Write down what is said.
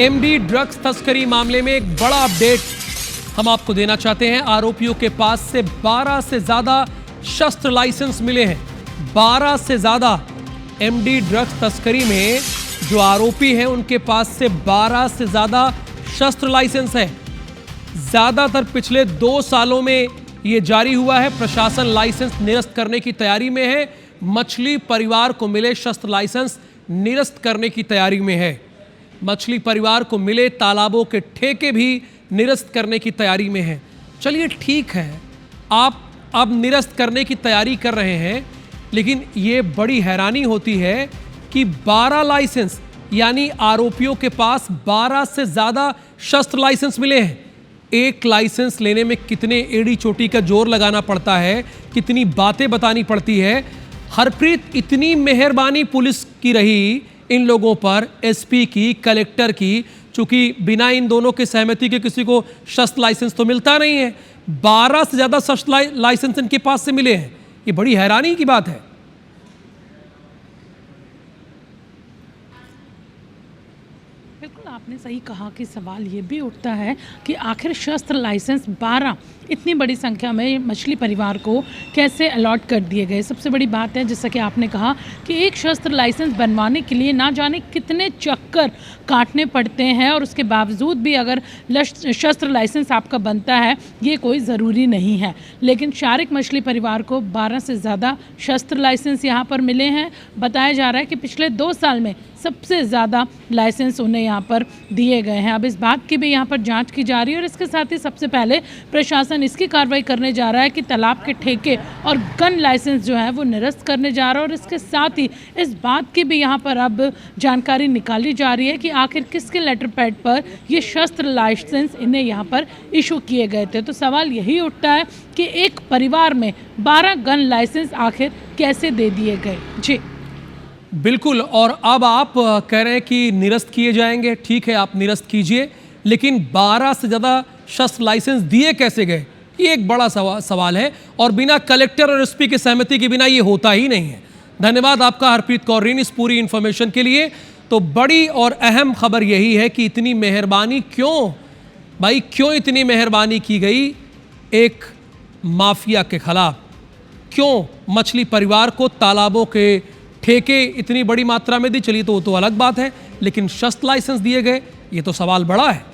MD drugs तस्करी मामले में एक बड़ा अपडेट हम आपको देना चाहते हैं। आरोपियों के पास से 12 से ज्यादा शस्त्र लाइसेंस मिले हैं। 12 से ज्यादा एमडी ड्रग्स तस्करी में जो आरोपी हैं उनके पास से 12 से ज्यादा शस्त्र लाइसेंस है। ज्यादातर पिछले 2 सालों में यह जारी हुआ है। प्रशासन लाइसेंस निरस्त करने की तैयारी में है। मछली परिवार को मिले शस्त्र लाइसेंस निरस्त करने की तैयारी में है। मछली परिवार को मिले तालाबों के ठेके भी निरस्त करने की तैयारी में है। चलिए ठीक है, आप अब निरस्त करने की तैयारी कर रहे हैं, लेकिन ये बड़ी हैरानी होती है कि 12 लाइसेंस, यानी आरोपियों के पास 12 से ज़्यादा शस्त्र लाइसेंस मिले हैं। एक लाइसेंस लेने में कितने एड़ी चोटी का जोर लगाना पड़ता है, कितनी बातें बतानी पड़ती है। हरप्रीत, इतनी मेहरबानी पुलिस की रही इन लोगों पर, एसपी की, कलेक्टर की, चूंकि बिना इन दोनों के सहमति के किसी को शस्त्र लाइसेंस तो मिलता नहीं है। 12 से ज़्यादा शस्त्र लाइसेंस इनके पास से मिले हैं। ये बड़ी हैरानी की बात है। बिल्कुल आपने सही कहा कि सवाल ये भी उठता है कि आखिर शस्त्र लाइसेंस 12 इतनी बड़ी संख्या में मछली परिवार को कैसे अलॉट कर दिए गए। सबसे बड़ी बात है, जैसा कि आपने कहा कि एक शस्त्र लाइसेंस बनवाने के लिए ना जाने कितने चक्कर काटने पड़ते हैं, और उसके बावजूद भी अगर शस्त्र लाइसेंस आपका बनता है ये कोई ज़रूरी नहीं है। लेकिन शारिक मछली परिवार को 12 से ज़्यादा शस्त्र लाइसेंस यहाँ पर मिले हैं। बताया जा रहा है कि पिछले 2 साल में सबसे ज़्यादा लाइसेंस उन्हें यहाँ पर दिए गए हैं। अब इस बात की भी यहाँ पर जांच की जा रही है, और इसके साथ ही सबसे पहले प्रशासन इसकी कार्रवाई करने जा रहा है कि तालाब के ठेके और गन लाइसेंस जो है वो निरस्त करने जा रहा है। और इसके साथ ही इस बात की भी यहाँ पर अब जानकारी निकाली जा रही है कि आखिर किसके लेटर पैड पर ये शस्त्र लाइसेंस इन्हें यहाँ पर इशू किए गए थे। तो सवाल यही उठता है कि एक परिवार में 12 गन लाइसेंस आखिर कैसे दे दिए गए। जी बिल्कुल, और अब आप कह रहे हैं कि निरस्त किए जाएंगे। ठीक है, आप निरस्त कीजिए, लेकिन 12 से ज़्यादा शस्त्र लाइसेंस दिए कैसे गए, ये एक बड़ा सवाल है, और बिना कलेक्टर और एसपी की सहमति के बिना ये होता ही नहीं है। धन्यवाद आपका हरप्रीत कौर रीन इस पूरी इन्फॉर्मेशन के लिए। तो बड़ी और अहम खबर यही है कि इतनी मेहरबानी क्यों, भाई क्यों इतनी मेहरबानी की गई एक माफिया के खिलाफ? क्यों मछली परिवार को तालाबों के ठेके इतनी बड़ी मात्रा में दी? चलिए तो वो तो अलग बात है, लेकिन शस्त्र लाइसेंस दिए गए, ये तो सवाल बड़ा है।